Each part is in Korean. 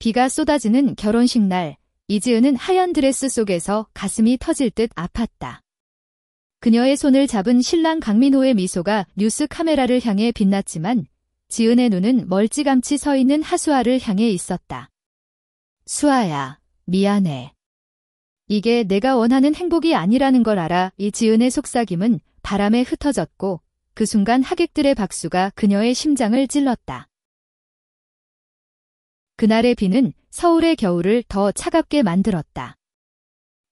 비가 쏟아지는 결혼식 날, 이지은은 하얀 드레스 속에서 가슴이 터질 듯 아팠다. 그녀의 손을 잡은 신랑 강민호의 미소가 뉴스 카메라를 향해 빛났지만 지은의 눈은 멀찌감치 서 있는 하수아를 향해 있었다. 수아야, 미안해. 이게 내가 원하는 행복이 아니라는 걸 알아. 이 지은의 속삭임은 바람에 흩어졌고 그 순간 하객들의 박수가 그녀의 심장을 찔렀다. 그날의 비는 서울의 겨울을 더 차갑게 만들었다.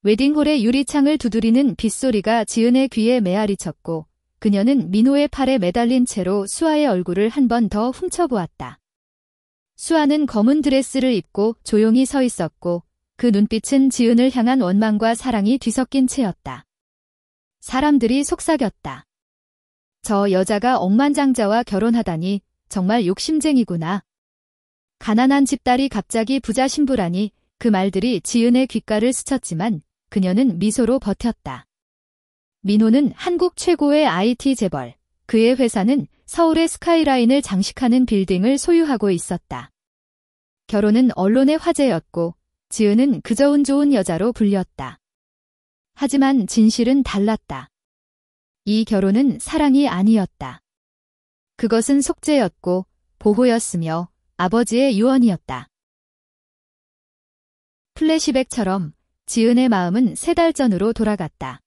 웨딩홀의 유리창을 두드리는 빗소리가 지은의 귀에 메아리쳤고 그녀는 민호의 팔에 매달린 채로 수아의 얼굴을 한 번 더 훔쳐보았다. 수아는 검은 드레스를 입고 조용히 서 있었고 그 눈빛은 지은을 향한 원망과 사랑이 뒤섞인 채였다. 사람들이 속삭였다. 저 여자가 억만장자와 결혼하다니 정말 욕심쟁이구나. 가난한 집딸이 갑자기 부자 신부라니. 그 말들이 지은의 귓가를 스쳤지만 그녀는 미소로 버텼다. 민호는 한국 최고의 IT 재벌. 그의 회사는 서울의 스카이라인을 장식하는 빌딩을 소유하고 있었다. 결혼은 언론의 화제였고 지은은 그저 운 좋은 여자로 불렸다. 하지만 진실은 달랐다. 이 결혼은 사랑이 아니었다. 그것은 속죄였고 보호였으며 아버지의 유언이었다. 플래시백처럼 지은의 마음은 3달 전으로 돌아갔다.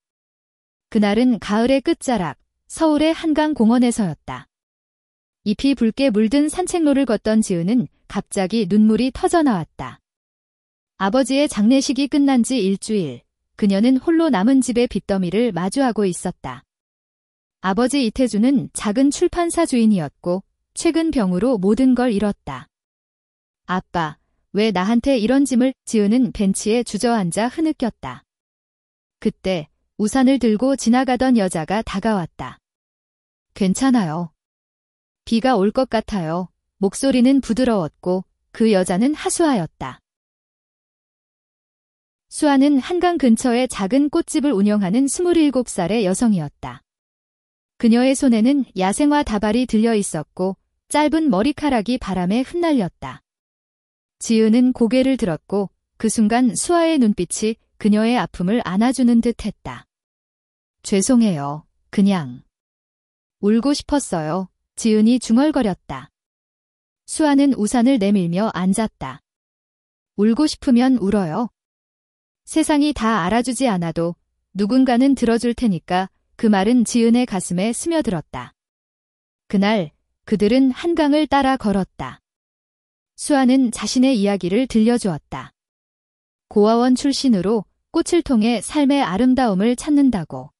그날은 가을의 끝자락, 서울의 한강공원에서였다. 잎이 붉게 물든 산책로를 걷던 지은은 갑자기 눈물이 터져나왔다. 아버지의 장례식이 끝난 지 일주일, 그녀는 홀로 남은 집의 빚더미를 마주하고 있었다. 아버지 이태주는 작은 출판사 주인이었고 최근 병으로 모든 걸 잃었다. 아빠, 왜 나한테 이런 짐을? 지은은 벤치에 주저앉아 흐느꼈다. 그때 우산을 들고 지나가던 여자가 다가왔다. 괜찮아요. 비가 올 것 같아요. 목소리는 부드러웠고 그 여자는 하수아였다. 수아는 한강 근처에 작은 꽃집을 운영하는 27살의 여성이었다. 그녀의 손에는 야생화 다발이 들려 있었고 짧은 머리카락이 바람에 흩날렸다. 지은은 고개를 들었고 그 순간 수아의 눈빛이 그녀의 아픔을 안아주는 듯 했다. 죄송해요. 그냥 울고 싶었어요. 지은이 중얼거렸다. 수아는 우산을 내밀며 앉았다. 울고 싶으면 울어요. 세상이 다 알아주지 않아도 누군가는 들어줄 테니까. 그 말은 지은의 가슴에 스며들었다. 그날 그들은 한강을 따라 걸었다. 수아는 자신의 이야기를 들려주었다. 고아원 출신으로 꽃을 통해 삶의 아름다움을 찾는다고.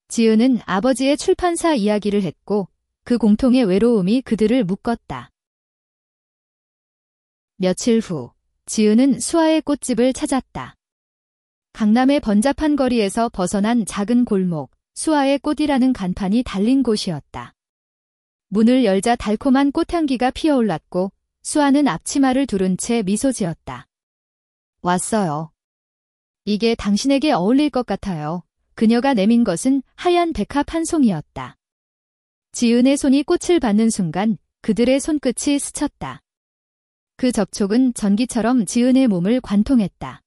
지은은 아버지의 출판사 이야기를 했고 그 공통의 외로움이 그들을 묶었다. 며칠 후 지은은 수아의 꽃집을 찾았다. 강남의 번잡한 거리에서 벗어난 작은 골목, 수아의 꽃이라는 간판이 달린 곳이었다. 문을 열자 달콤한 꽃향기가 피어올랐고 수아는 앞치마를 두른 채 미소 지었다. 왔어요. 이게 당신에게 어울릴 것 같아요. 그녀가 내민 것은 하얀 백합 한 송이였다. 지은의 손이 꽃을 받는 순간 그들의 손끝이 스쳤다. 그 접촉은 전기처럼 지은의 몸을 관통했다.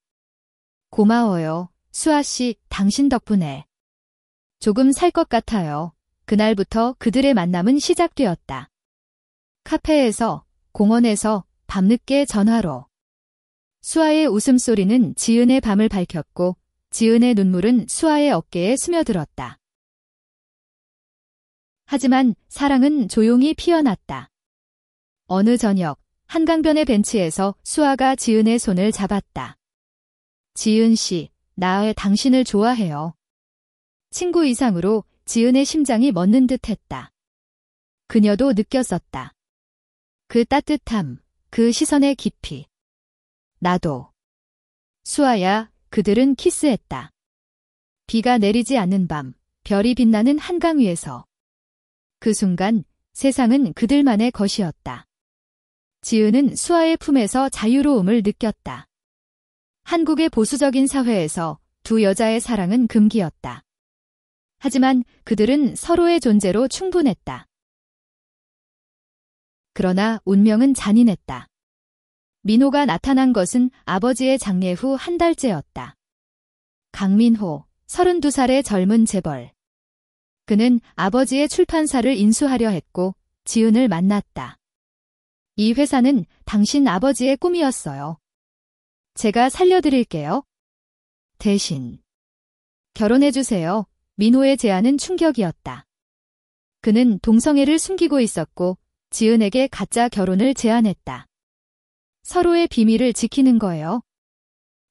고마워요. 수아 씨, 당신 덕분에. 조금 살 것 같아요. 그날부터 그들의 만남은 시작되었다. 카페에서, 공원에서, 밤늦게 전화로. 수아의 웃음소리는 지은의 밤을 밝혔고 지은의 눈물은 수아의 어깨에 스며들었다. 하지만 사랑은 조용히 피어났다. 어느 저녁 한강변의 벤치에서 수아가 지은의 손을 잡았다. 지은 씨, 나 당신을 좋아해요. 친구 이상으로 지은의 심장이 멎는 듯했다. 그녀도 느꼈었다. 그 따뜻함, 그 시선의 깊이. 나도. 수아야, 그들은 키스했다. 비가 내리지 않는 밤, 별이 빛나는 한강 위에서. 그 순간 세상은 그들만의 것이었다. 지은은 수아의 품에서 자유로움을 느꼈다. 한국의 보수적인 사회에서 두 여자의 사랑은 금기였다. 하지만 그들은 서로의 존재로 충분했다. 그러나 운명은 잔인했다. 민호가 나타난 것은 아버지의 장례 후 한 달째였다. 강민호, 32살의 젊은 재벌. 그는 아버지의 출판사를 인수하려 했고 지은을 만났다. 이 회사는 당신 아버지의 꿈이었어요. 제가 살려드릴게요. 대신 결혼해주세요. 민호의 제안은 충격이었다. 그는 동성애를 숨기고 있었고 지은에게 가짜 결혼을 제안했다. 서로의 비밀을 지키는 거예요.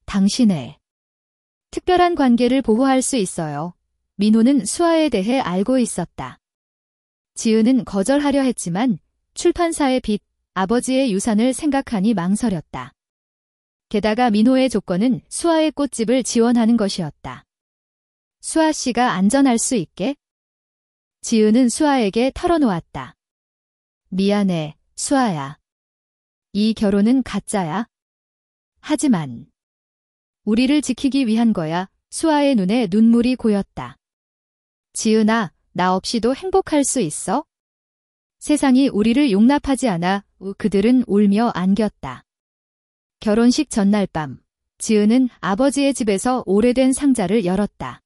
당신의 특별한 관계를 보호할 수 있어요. 민호는 수아에 대해 알고 있었다. 지은은 거절하려 했지만 출판사의 빚, 아버지의 유산을 생각하니 망설였다. 게다가 민호의 조건은 수아의 꽃집을 지원하는 것이었다. 수아 씨가 안전할 수 있게? 지은은 수아에게 털어놓았다. 미안해, 수아야. 이 결혼은 가짜야. 하지만 우리를 지키기 위한 거야. 수아의 눈에 눈물이 고였다. 지은아, 나 없이도 행복할 수 있어? 세상이 우리를 용납하지 않아. 그들은 울며 안겼다. 결혼식 전날 밤, 지은은 아버지의 집에서 오래된 상자를 열었다.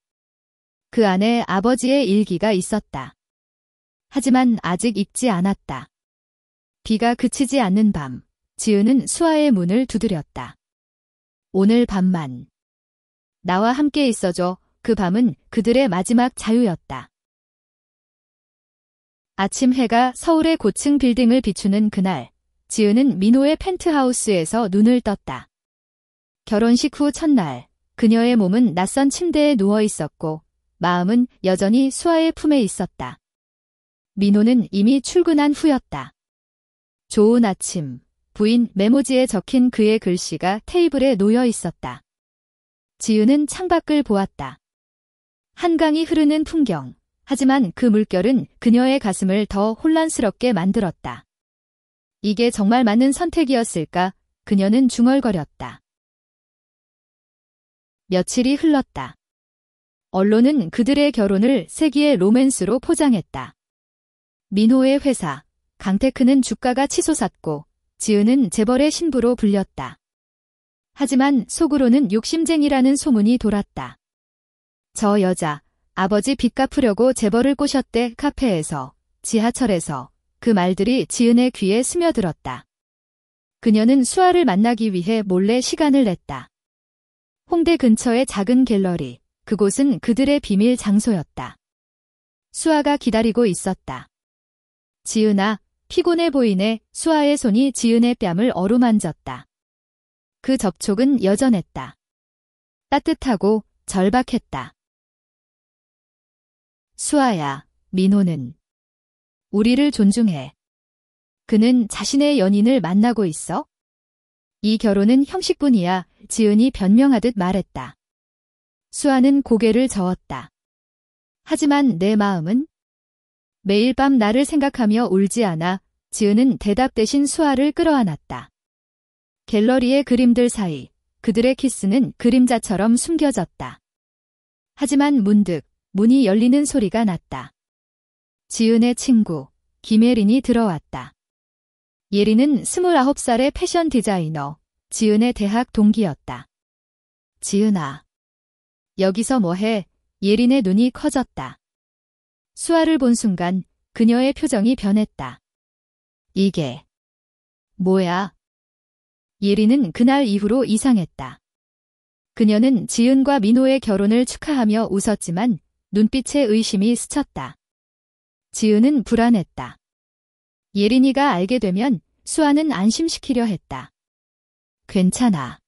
그 안에 아버지의 일기가 있었다. 하지만 아직 읽지 않았다. 비가 그치지 않는 밤, 지은은 수아의 문을 두드렸다. 오늘 밤만 나와 함께 있어줘. 그 밤은 그들의 마지막 자유였다. 아침 해가 서울의 고층 빌딩을 비추는 그날, 지은은 민호의 펜트하우스에서 눈을 떴다. 결혼식 후 첫날, 그녀의 몸은 낯선 침대에 누워 있었고 마음은 여전히 수아의 품에 있었다. 민호는 이미 출근한 후였다. 좋은 아침, 부인 메모지에 적힌 그의 글씨가 테이블에 놓여 있었다. 지은은 창밖을 보았다. 한강이 흐르는 풍경, 하지만 그 물결은 그녀의 가슴을 더 혼란스럽게 만들었다. 이게 정말 맞는 선택이었을까? 그녀는 중얼거렸다. 며칠이 흘렀다. 언론은 그들의 결혼을 세기의 로맨스로 포장했다. 민호의 회사, 강테크는 주가가 치솟았고 지은은 재벌의 신부로 불렸다. 하지만 속으로는 욕심쟁이라는 소문이 돌았다. 저 여자, 아버지 빚 갚으려고 재벌을 꼬셨대. 카페에서, 지하철에서 그 말들이 지은의 귀에 스며들었다. 그녀는 수아를 만나기 위해 몰래 시간을 냈다. 홍대 근처의 작은 갤러리, 그곳은 그들의 비밀 장소였다. 수아가 기다리고 있었다. 지은아, 피곤해 보이네. 수아의 손이 지은의 뺨을 어루만졌다. 그 접촉은 여전했다. 따뜻하고 절박했다. 수아야, 민호는 우리를 존중해. 그는 자신의 연인을 만나고 있어? 이 결혼은 형식뿐이야. 지은이 변명하듯 말했다. 수아는 고개를 저었다. 하지만 내 마음은? 매일 밤 나를 생각하며 울지 않아. 지은은 대답 대신 수아를 끌어안았다. 갤러리의 그림들 사이 그들의 키스는 그림자처럼 숨겨졌다. 하지만 문득 문이 열리는 소리가 났다. 지은의 친구 김예린이 들어왔다. 예린은 29살의 패션 디자이너, 지은의 대학 동기였다. 지은아, 여기서 뭐해? 예린의 눈이 커졌다. 수아를 본 순간 그녀의 표정이 변했다. 이게 뭐야? 예린은 그날 이후로 이상했다. 그녀는 지은과 민호의 결혼을 축하하며 웃었지만 눈빛에 의심이 스쳤다. 지은은 불안했다. 예린이가 알게 되면 수아는 안심시키려 했다. 괜찮아.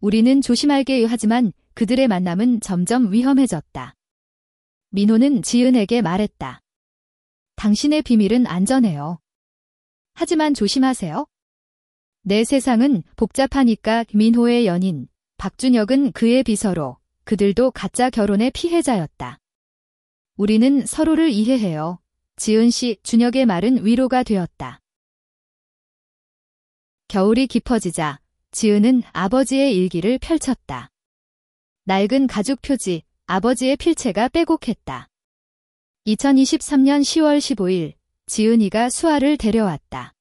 우리는 조심할게. 하지만 그들의 만남은 점점 위험해졌다. 민호는 지은에게 말했다. 당신의 비밀은 안전해요. 하지만 조심하세요. 내 세상은 복잡하니까. 민호의 연인, 박준혁은 그의 비서로, 그들도 가짜 결혼의 피해자였다. 우리는 서로를 이해해요. 지은 씨, 준혁의 말은 위로가 되었다. 겨울이 깊어지자 지은은 아버지의 일기를 펼쳤다. 낡은 가죽 표지, 아버지의 필체가 빼곡했다. 2023년 10월 15일, 지은이가 수아를 데려왔다.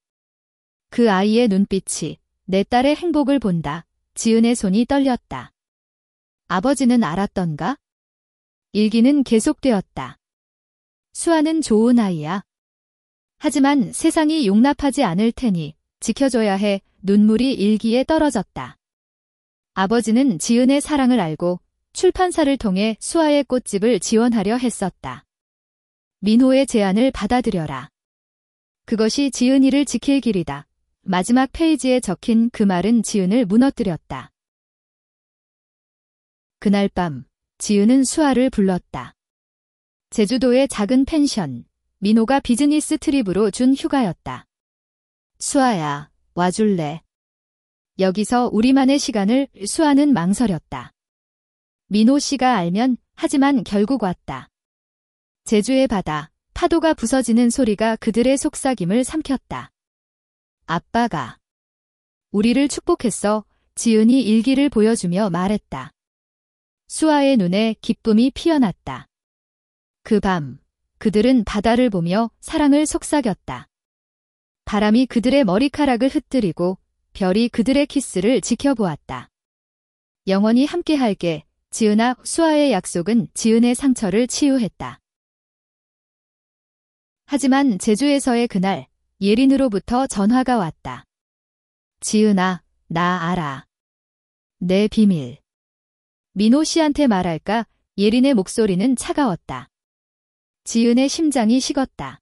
그 아이의 눈빛이 내 딸의 행복을 본다. 지은의 손이 떨렸다. 아버지는 알았던가? 일기는 계속되었다. 수아는 좋은 아이야. 하지만 세상이 용납하지 않을 테니 지켜줘야 해. 눈물이 일기에 떨어졌다. 아버지는 지은의 사랑을 알고 출판사를 통해 수아의 꽃집을 지원하려 했었다. 민호의 제안을 받아들여라. 그것이 지은이를 지킬 길이다. 마지막 페이지에 적힌 그 말은 지은을 무너뜨렸다. 그날 밤, 지은은 수아를 불렀다. 제주도의 작은 펜션, 민호가 비즈니스 트립으로 준 휴가였다. 수아야, 와줄래? 여기서 우리만의 시간을. 수아는 망설였다. 민호 씨가 알면. 하지만 결국 왔다. 제주의 바다, 파도가 부서지는 소리가 그들의 속삭임을 삼켰다. 아빠가 우리를 축복했어. 지은이 일기를 보여주며 말했다. 수아의 눈에 기쁨이 피어났다. 그 밤, 그들은 바다를 보며 사랑을 속삭였다. 바람이 그들의 머리카락을 흩뜨리고 별이 그들의 키스를 지켜보았다. 영원히 함께할게. 지은아. 수아의 약속은 지은의 상처를 치유했다. 하지만 제주에서의 그날, 예린으로부터 전화가 왔다. 지은아, 나 알아. 내 비밀. 민호 씨한테 말할까? 예린의 목소리는 차가웠다. 지은의 심장이 식었다.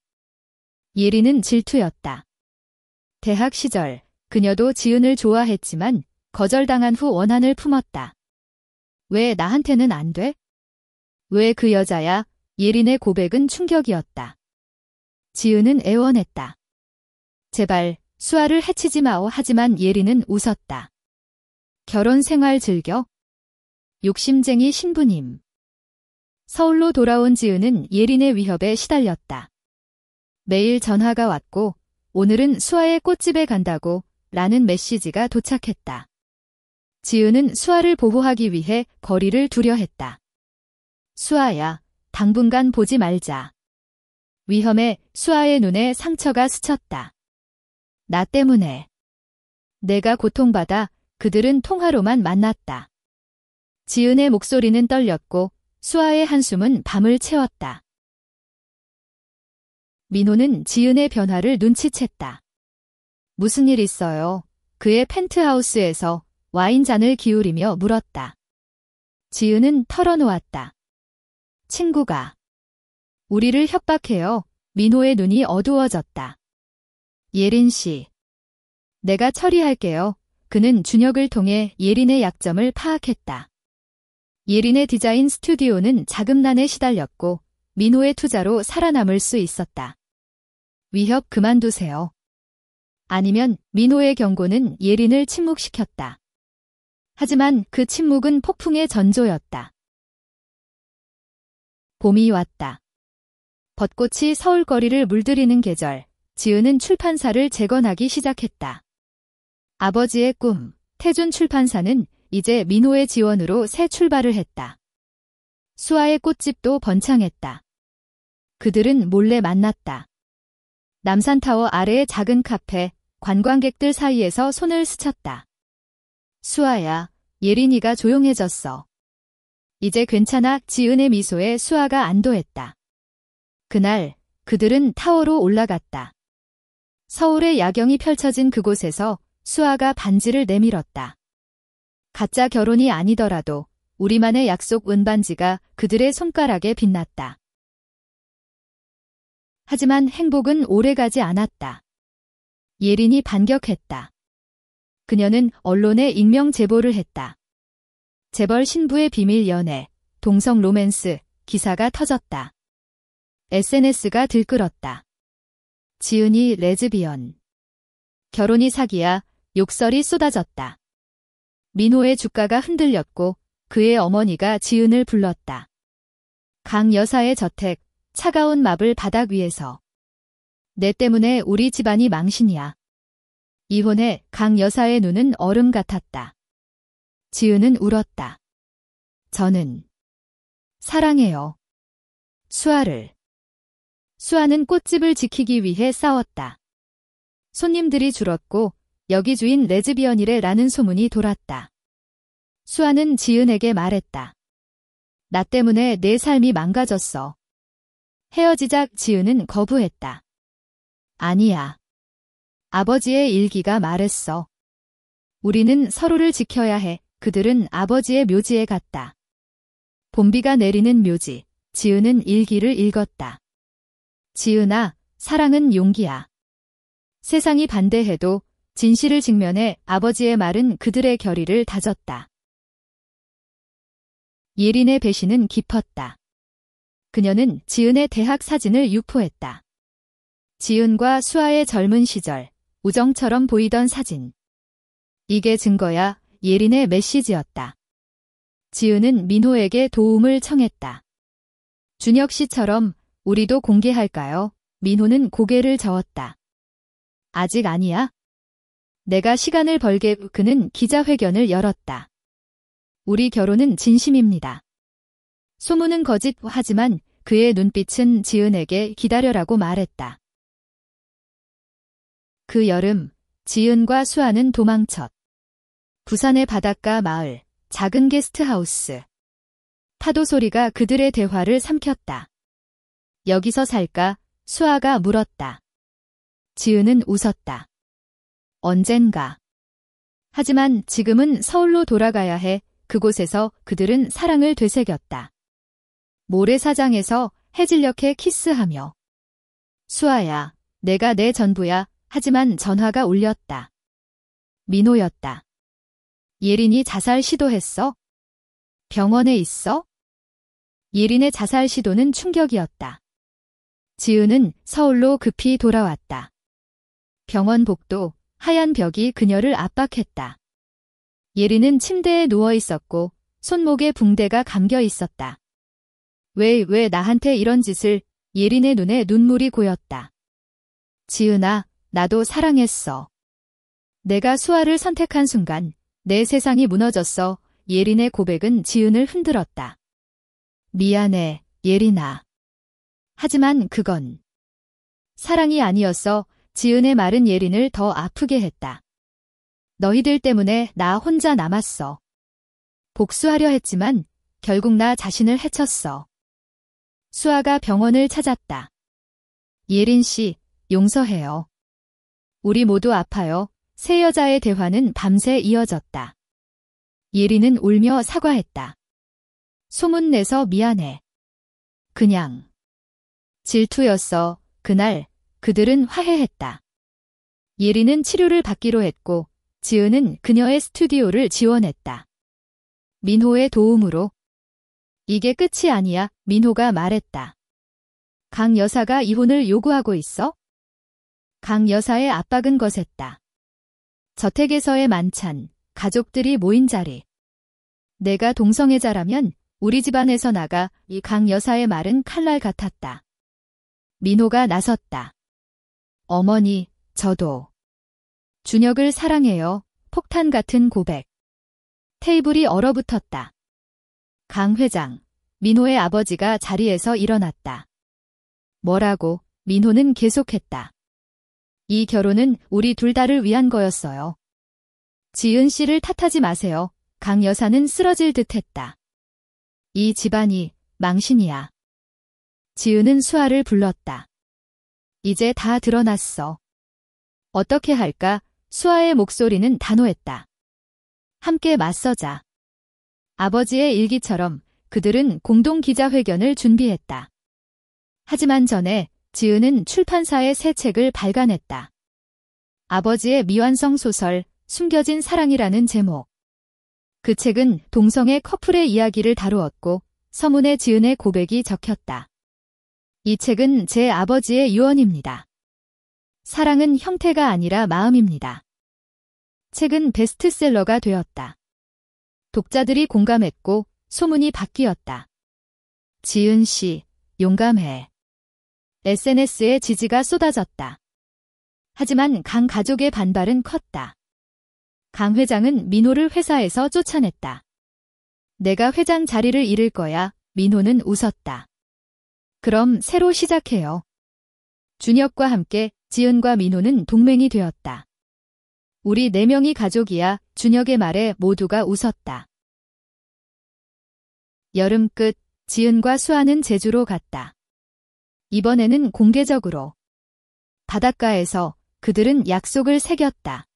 예린은 질투였다. 대학 시절, 그녀도 지은을 좋아했지만 거절당한 후 원한을 품었다. 왜 나한테는 안 돼? 왜 그 여자야? 예린의 고백은 충격이었다. 지은은 애원했다. 제발, 수아를 해치지 마오. 하지만 예린은 웃었다. 결혼 생활 즐겨? 욕심쟁이 신부님. 서울로 돌아온 지은은 예린의 위협에 시달렸다. 매일 전화가 왔고, 오늘은 수아의 꽃집에 간다고 라는 메시지가 도착했다. 지은은 수아를 보호하기 위해 거리를 두려 했다. 수아야, 당분간 보지 말자. 위험해. 수아의 눈에 상처가 스쳤다. 나 때문에. 내가 고통받아. 그들은 통화로만 만났다. 지은의 목소리는 떨렸고 수아의 한숨은 밤을 채웠다. 민호는 지은의 변화를 눈치챘다. 무슨 일 있어요? 그의 펜트하우스에서 와인잔을 기울이며 물었다. 지은은 털어놓았다. 친구가 우리를 협박해요. 민호의 눈이 어두워졌다. 예린 씨. 내가 처리할게요. 그는 준혁을 통해 예린의 약점을 파악했다. 예린의 디자인 스튜디오는 자금난에 시달렸고 민호의 투자로 살아남을 수 있었다. 위협 그만두세요. 아니면 민호의 경고는 예린을 침묵시켰다. 하지만 그 침묵은 폭풍의 전조였다. 봄이 왔다. 벚꽃이 서울거리를 물들이는 계절, 지은은 출판사를 재건하기 시작했다. 아버지의 꿈, 태준 출판사는 이제 민호의 지원으로 새 출발을 했다. 수아의 꽃집도 번창했다. 그들은 몰래 만났다. 남산타워 아래의 작은 카페, 관광객들 사이에서 손을 스쳤다. 수아야, 예린이가 조용해졌어. 이제 괜찮아. 지은의 미소에 수아가 안도했다. 그날 그들은 타워로 올라갔다. 서울의 야경이 펼쳐진 그곳에서 수아가 반지를 내밀었다. 가짜 결혼이 아니더라도 우리만의 약속 은반지가 그들의 손가락에 빛났다. 하지만 행복은 오래가지 않았다. 예린이 반격했다. 그녀는 언론에 익명 제보를 했다. 재벌 신부의 비밀 연애, 동성 로맨스, 기사가 터졌다. SNS가 들끓었다. 지은이 레즈비언. 결혼이 사기야. 욕설이 쏟아졌다. 민호의 주가가 흔들렸고 그의 어머니가 지은을 불렀다. 강 여사의 저택, 차가운 마블 바닥 위에서. 내 때문에 우리 집안이 망신이야. 이혼해. 강 여사의 눈은 얼음 같았다. 지은은 울었다. 저는 사랑해요. 수아를. 수아는 꽃집을 지키기 위해 싸웠다. 손님들이 줄었고 여기 주인 레즈비언이래라는 소문이 돌았다. 수아는 지은에게 말했다. 나 때문에 내 삶이 망가졌어. 헤어지자 지은은 거부했다. 아니야. 아버지의 일기가 말했어. 우리는 서로를 지켜야 해. 그들은 아버지의 묘지에 갔다. 봄비가 내리는 묘지. 지은은 일기를 읽었다. 지은아, 사랑은 용기야. 세상이 반대해도 진실을 직면해 아버지의 말은 그들의 결의를 다졌다. 예린의 배신은 깊었다. 그녀는 지은의 대학 사진을 유포했다. 지은과 수아의 젊은 시절, 우정처럼 보이던 사진. 이게 증거야. 예린의 메시지였다. 지은은 민호에게 도움을 청했다. 준혁 씨처럼 우리도 공개할까요? 민호는 고개를 저었다. 아직 아니야. 내가 시간을 벌게. 그는 기자회견을 열었다. 우리 결혼은 진심입니다. 소문은 거짓. 하지만 그의 눈빛은 지은에게 기다려라고 말했다. 그 여름, 지은과 수아는 도망쳤. 부산의 바닷가 마을, 작은 게스트하우스. 파도 소리가 그들의 대화를 삼켰다. 여기서 살까? 수아가 물었다. 지은은 웃었다. 언젠가. 하지만 지금은 서울로 돌아가야 해. 그곳에서 그들은 사랑을 되새겼다. 모래사장에서 해질녘에 키스하며. 수아야, 내가 내 전부야. 하지만 전화가 울렸다. 민호였다. 예린이 자살 시도했어? 병원에 있어? 예린의 자살 시도는 충격이었다. 지은은 서울로 급히 돌아왔다. 병원 복도, 하얀 벽이 그녀를 압박했다. 예린은 침대에 누워 있었고 손목에 붕대가 감겨 있었다. 왜 나한테 이런 짓을? 예린의 눈에 눈물이 고였다. 지은아, 나도 사랑했어. 내가 수아를 선택한 순간 내 세상이 무너졌어. 예린의 고백은 지은을 흔들었다. 미안해, 예린아. 하지만 그건 사랑이 아니었어. 지은의 말은 예린을 더 아프게 했다. 너희들 때문에 나 혼자 남았어. 복수하려 했지만 결국 나 자신을 해쳤어. 수아가 병원을 찾았다. 예린 씨, 용서해요. 우리 모두 아파요. 세 여자의 대화는 밤새 이어졌다. 예린은 울며 사과했다. 소문내서 미안해. 그냥 질투였어. 그날 그들은 화해했다. 예린은 치료를 받기로 했고 지은은 그녀의 스튜디오를 지원했다. 민호의 도움으로. 이게 끝이 아니야. 민호가 말했다. 강 여사가 이혼을 요구하고 있어? 강 여사의 압박은 거셌다. 저택에서의 만찬, 가족들이 모인 자리. 내가 동성애자라면 우리 집안에서 나가. 이 강 여사의 말은 칼날 같았다. 민호가 나섰다. 어머니, 저도 준혁을 사랑해요. 폭탄 같은 고백. 테이블이 얼어붙었다. 강 회장, 민호의 아버지가 자리에서 일어났다. 뭐라고? 민호는 계속했다. 이 결혼은 우리 둘 다를 위한 거였어요. 지은 씨를 탓하지 마세요. 강 여사는 쓰러질 듯했다. 이 집안이 망신이야. 지은은 수아를 불렀다. 이제 다 드러났어. 어떻게 할까? 수아의 목소리는 단호했다. 함께 맞서자. 아버지의 일기처럼 그들은 공동 기자회견을 준비했다. 하지만 전에 지은은 출판사의 새 책을 발간했다. 아버지의 미완성 소설 숨겨진 사랑이라는 제목. 그 책은 동성애 커플의 이야기를 다루었고 서문에 지은의 고백이 적혔다. 이 책은 제 아버지의 유언입니다. 사랑은 형태가 아니라 마음입니다. 책은 베스트셀러가 되었다. 독자들이 공감했고 소문이 바뀌었다. 지은 씨, 용감해. SNS에 지지가 쏟아졌다. 하지만 강 가족의 반발은 컸다. 강 회장은 민호를 회사에서 쫓아냈다. 내가 회장 자리를 잃을 거야. 민호는 웃었다. 그럼 새로 시작해요. 준혁과 함께 지은과 민호는 동맹이 되었다. 우리 4명이 가족이야. 준혁의 말에 모두가 웃었다. 여름 끝, 지은과 수아는 제주로 갔다. 이번에는 공개적으로. 바닷가에서 그들은 약속을 새겼다.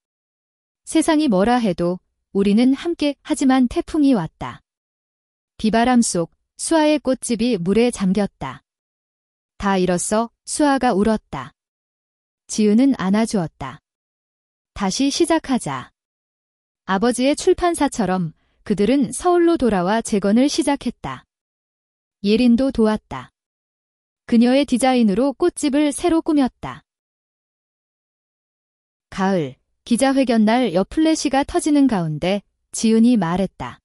세상이 뭐라 해도 우리는 함께. 하지만 태풍이 왔다. 비바람 속 수아의 꽃집이 물에 잠겼다. 다 잃었어. 수아가 울었다. 지은은 안아주었다. 다시 시작하자. 아버지의 출판사처럼 그들은 서울로 돌아와 재건을 시작했다. 예린도 도왔다. 그녀의 디자인으로 꽃집을 새로 꾸몄다. 가을, 기자회견 날 여플래시가 터지는 가운데 지은이 말했다.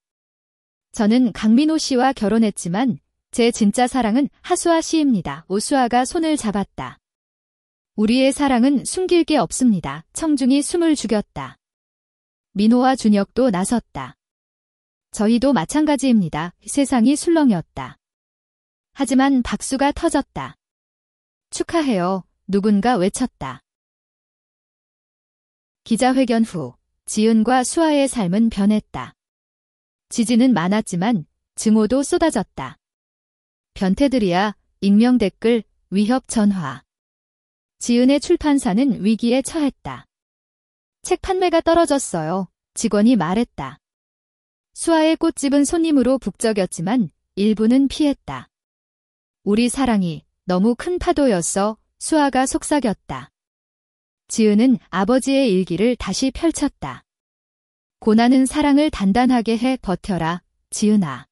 저는 강민호 씨와 결혼했지만 제 진짜 사랑은 하수아 씨입니다. 오수아가 손을 잡았다. 우리의 사랑은 숨길 게 없습니다. 청중이 숨을 죽였다. 민호와 준혁도 나섰다. 저희도 마찬가지입니다. 세상이 술렁였다. 하지만 박수가 터졌다. 축하해요. 누군가 외쳤다. 기자회견 후 지은과 수아의 삶은 변했다. 지지는 많았지만 증오도 쏟아졌다. 변태들이야, 익명 댓글, 위협 전화. 지은의 출판사는 위기에 처했다. 책 판매가 떨어졌어요. 직원이 말했다. 수아의 꽃집은 손님으로 북적였지만 일부는 피했다. 우리 사랑이 너무 큰 파도였어. 수아가 속삭였다. 지은은 아버지의 일기를 다시 펼쳤다. 고난은 사랑을 단단하게 해. 버텨라, 지은아.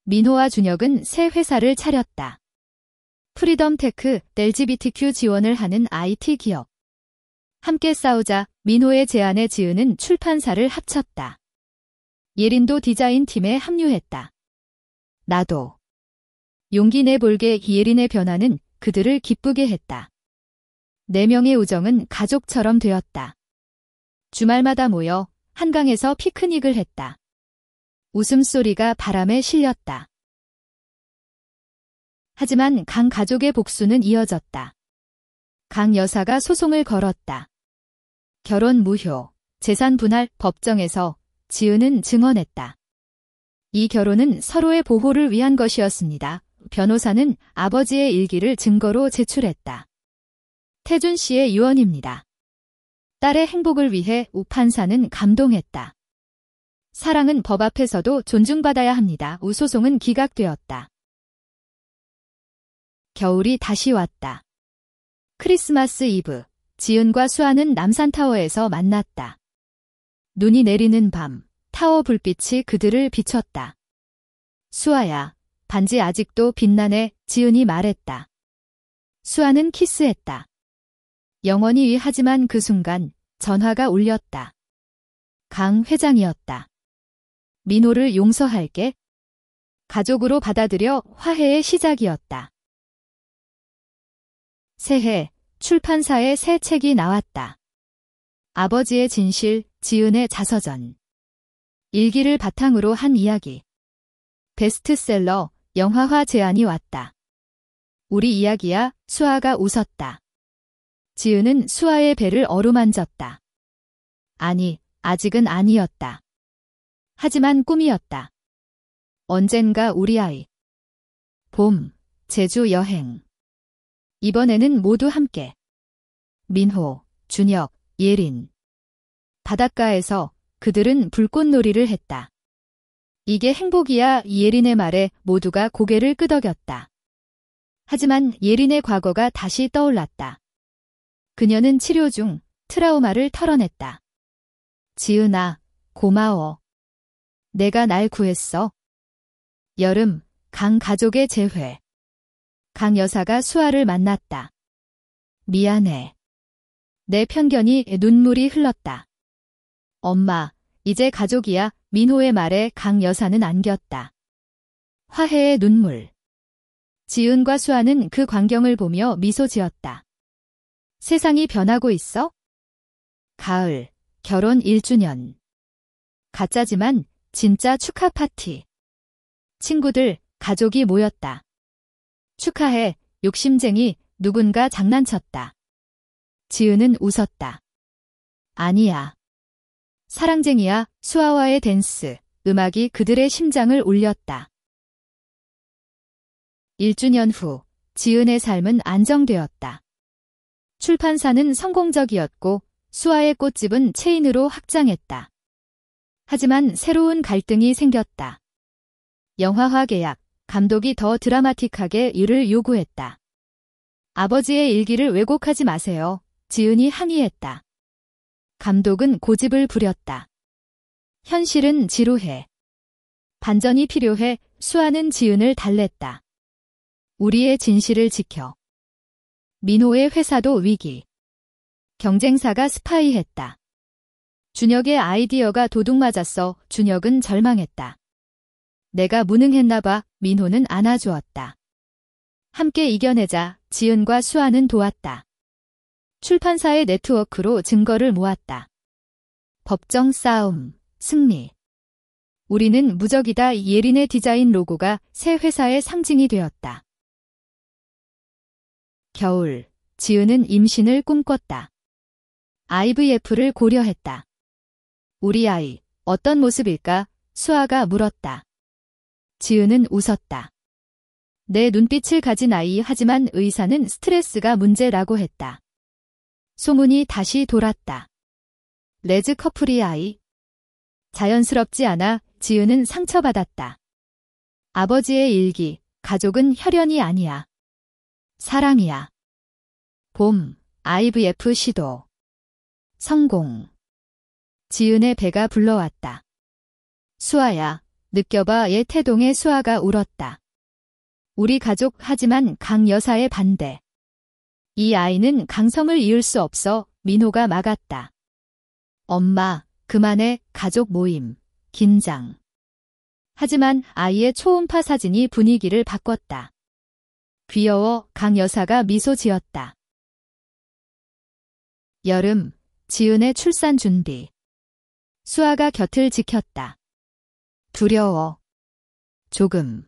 민호와 준혁은 새 회사를 차렸다. 프리덤 테크, LGBTQ 지원을 하는 IT 기업. 함께 싸우자. 민호의 제안에 지은은 출판사를 합쳤다. 예린도 디자인 팀에 합류했다. 나도. 용기 내볼게. 예린의 변화는 그들을 기쁘게 했다. 4명의 우정은 가족처럼 되었다. 주말마다 모여 한강에서 피크닉을 했다. 웃음소리가 바람에 실렸다. 하지만 강 가족의 복수는 이어졌다. 강 여사가 소송을 걸었다. 결혼 무효, 재산 분할. 법정에서 지은은 증언했다. 이 결혼은 서로의 보호를 위한 것이었습니다. 변호사는 아버지의 일기를 증거로 제출했다. 태준 씨의 유언입니다. 딸의 행복을 위해 우판사는 감동했다. 사랑은 법 앞에서도 존중받아야 합니다. 우소송은 기각되었다. 겨울이 다시 왔다. 크리스마스 이브, 지은과 수아는 남산타워에서 만났다. 눈이 내리는 밤, 타워 불빛이 그들을 비췄다. 수아야, 반지 아직도 빛나네. 지은이 말했다. 수아는 키스했다. 영원히 하지만 그 순간 전화가 울렸다. 강 회장이었다. 민호를 용서할게. 가족으로 받아들여. 화해의 시작이었다. 새해, 출판사에 새 책이 나왔다. 아버지의 진실, 지은의 자서전. 일기를 바탕으로 한 이야기. 베스트셀러, 영화화 제안이 왔다. 우리 이야기야. 수아가 웃었다. 지은은 수아의 배를 어루만졌다. 아니, 아직은 아니었다. 하지만 꿈이었다. 언젠가 우리 아이. 봄, 제주 여행. 이번에는 모두 함께. 민호, 준혁, 예린. 바닷가에서 그들은 불꽃놀이를 했다. 이게 행복이야. 예린의 말에 모두가 고개를 끄덕였다. 하지만 예린의 과거가 다시 떠올랐다. 그녀는 치료 중 트라우마를 털어냈다. 지은아, 고마워. 내가 날 구했어. 여름, 강 가족의 재회. 강 여사가 수아를 만났다. 미안해. 내 편견이. 눈물이 흘렀다. 엄마, 이제 가족이야. 민호의 말에 강 여사는 안겼다. 화해의 눈물. 지은과 수아는 그 광경을 보며 미소 지었다. 세상이 변하고 있어? 가을, 결혼 1주년. 가짜지만 진짜 축하 파티. 친구들, 가족이 모였다. 축하해, 욕심쟁이. 누군가 장난쳤다. 지은은 웃었다. 아니야. 사랑쟁이야. 수아와의 댄스, 음악이 그들의 심장을 울렸다. 1주년 후, 지은의 삶은 안정되었다. 출판사는 성공적이었고 수아의 꽃집은 체인으로 확장했다. 하지만 새로운 갈등이 생겼다. 영화화 계약, 감독이 더 드라마틱하게 일을 요구했다. 아버지의 일기를 왜곡하지 마세요. 지은이 항의했다. 감독은 고집을 부렸다. 현실은 지루해. 반전이 필요해. 수아는 지은을 달랬다. 우리의 진실을 지켜. 민호의 회사도 위기. 경쟁사가 스파이했다. 준혁의 아이디어가 도둑맞았어. 준혁은 절망했다. 내가 무능했나 봐. 민호는 안아주었다. 함께 이겨내자. 지은과 수아는 도왔다. 출판사의 네트워크로 증거를 모았다. 법정 싸움, 승리. 우리는 무적이다. 예린의 디자인 로고가 새 회사의 상징이 되었다. 겨울, 지은은 임신을 꿈꿨다. IVF를 고려했다. 우리 아이, 어떤 모습일까? 수아가 물었다. 지은은 웃었다. 내 눈빛을 가진 아이. 하지만 의사는 스트레스가 문제라고 했다. 소문이 다시 돌았다. 레즈 커플이 아이. 자연스럽지 않아. 지은은 상처받았다. 아버지의 일기, 가족은 혈연이 아니야. 사랑이야. 봄, IVF 시도. 성공. 지은의 배가 불러왔다. 수아야, 느껴봐. 옛 태동의 수아가 울었다. 우리 가족. 하지만 강 여사의 반대. 이 아이는 강성을 이을 수 없어. 민호가 막았다. 엄마, 그만해. 가족 모임. 긴장. 하지만 아이의 초음파 사진이 분위기를 바꿨다. 귀여워. 강 여사가 미소 지었다. 여름, 지은의 출산 준비. 수아가 곁을 지켰다. 두려워. 조금.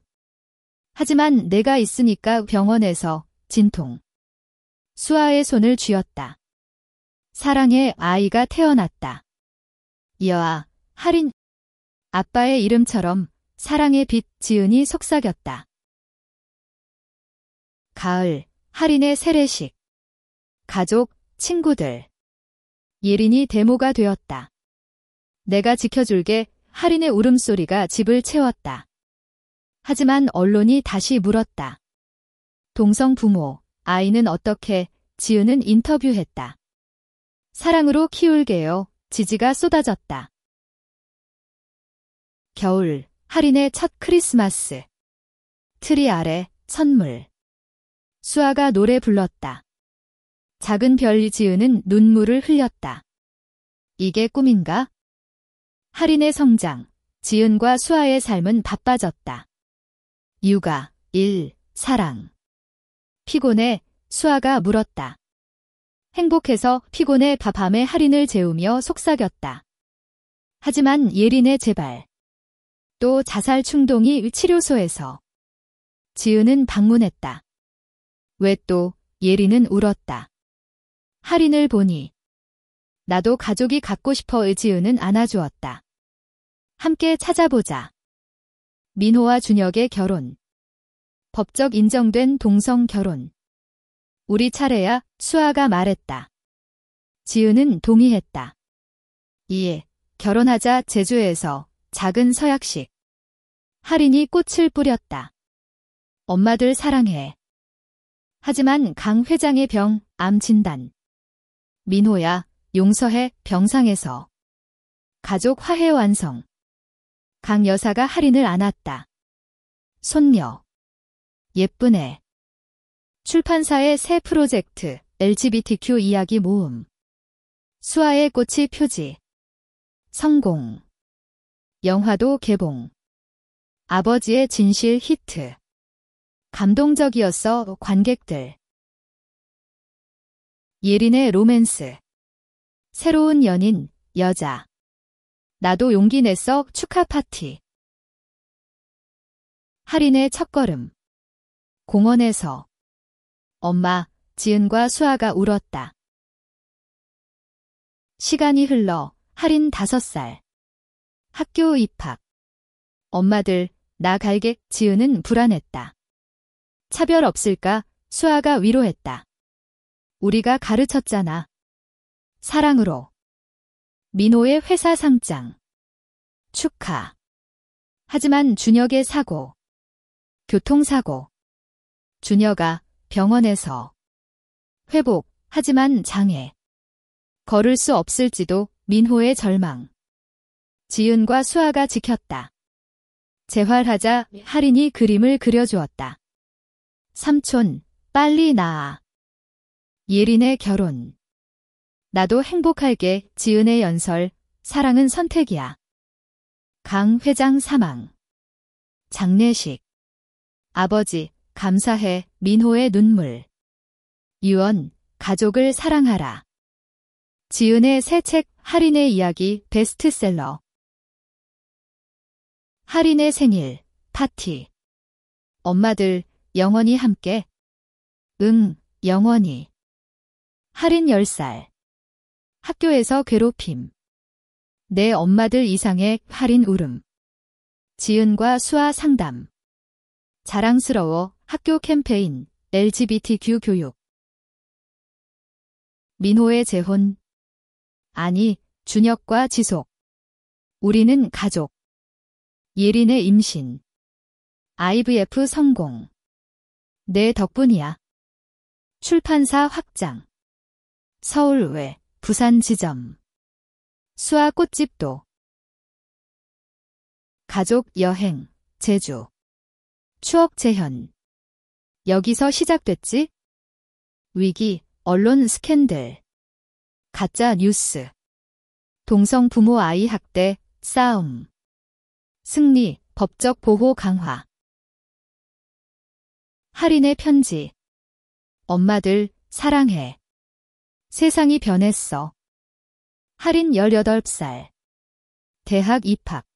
하지만 내가 있으니까. 병원에서 진통. 수아의 손을 쥐었다. 사랑의 아이가 태어났다. 여아, 할인. 아빠의 이름처럼 사랑의 빛. 지은이 속삭였다. 가을, 할인의 세례식. 가족, 친구들. 예린이 데모가 되었다. 내가 지켜줄게. 할인의 울음소리가 집을 채웠다. 하지만 언론이 다시 물었다. 동성 부모, 아이는 어떻게? 지은은 인터뷰했다. 사랑으로 키울게요. 지지가 쏟아졌다. 겨울, 할인의 첫 크리스마스. 트리 아래, 선물. 수아가 노래 불렀다. 작은 별. 지은은 눈물을 흘렸다. 이게 꿈인가? 할인의 성장. 지은과 수아의 삶은 바빠졌다. 육아, 일, 사랑. 피곤해. 수아가 물었다. 행복해서. 피곤해. 밤에 할인을 재우며 속삭였다. 하지만 예린의 제발. 또 자살 충동이. 치료소에서. 지은은 방문했다. 왜 또? 예린은 울었다. 할인을 보니. 나도 가족이 갖고 싶어. 지은은 안아주었다. 함께 찾아보자. 민호와 준혁의 결혼. 법적 인정된 동성 결혼. 우리 차례야. 수아가 말했다. 지은은 동의했다. 이에 결혼하자. 제주에서 작은 서약식. 할인이 꽃을 뿌렸다. 엄마들 사랑해. 하지만 강 회장의 병, 암 진단. 민호야, 용서해. 병상에서. 가족 화해 완성. 강 여사가 할인을 안았다. 손녀. 예쁜 애. 출판사의 새 프로젝트, LGBTQ 이야기 모음. 수아의 꽃이 표지. 성공. 영화도 개봉. 아버지의 진실 히트. 감동적이었어. 관객들. 예린의 로맨스. 새로운 연인, 여자. 나도 용기 냈어. 축하 파티. 할인의 첫걸음. 공원에서. 엄마, 지은과 수아가 울었다. 시간이 흘러 할인 5살. 학교 입학. 엄마들, 나 갈게. 지은은 불안했다. 차별 없을까? 수아가 위로했다. 우리가 가르쳤잖아. 사랑으로. 민호의 회사 상장. 축하. 하지만 준혁의 사고. 교통사고. 준혁아, 병원에서. 회복, 하지만 장애. 걸을 수 없을지도. 민호의 절망. 지은과 수아가 지켰다. 재활하자. 할인이 그림을 그려주었다. 삼촌, 빨리 나아. 예린의 결혼. 나도 행복할게. 지은의 연설. 사랑은 선택이야. 강 회장 사망. 장례식. 아버지, 감사해. 민호의 눈물. 유언, 가족을 사랑하라. 지은의 새 책, 할인의 이야기, 베스트셀러. 할인의 생일, 파티. 엄마들, 영원히 함께. 응, 영원히. 할인 10살. 학교에서 괴롭힘. 내 엄마들 이상의 할인 울음. 지은과 수아 상담. 자랑스러워. 학교 캠페인. LGBTQ 교육. 민호의 재혼. 아니, 준혁과 지속. 우리는 가족. 예린의 임신. IVF 성공. 내 덕분이야. 출판사 확장. 서울 외, 부산 지점. 수아 꽃집도. 가족 여행, 제주. 추억 재현. 여기서 시작됐지? 위기, 언론 스캔들. 가짜 뉴스. 동성 부모 아이 학대, 싸움. 승리, 법적 보호 강화. 할인의 편지. 엄마들, 사랑해. 세상이 변했어. 할인 18살. 대학 입학.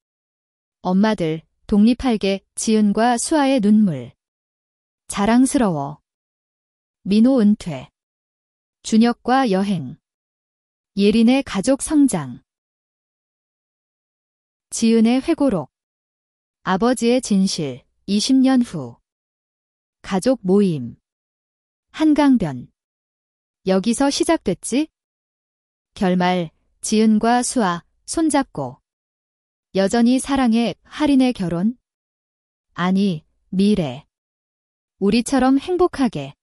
엄마들, 독립할게. 지은과 수아의 눈물. 자랑스러워. 민호 은퇴. 준혁과 여행. 예린의 가족 성장. 지은의 회고록. 아버지의 진실. 20년 후. 가족 모임. 한강변. 여기서 시작됐지? 결말. 지은과 수아, 손잡고. 여전히 사랑해. 할인의 결혼? 아니, 미래. 우리처럼 행복하게.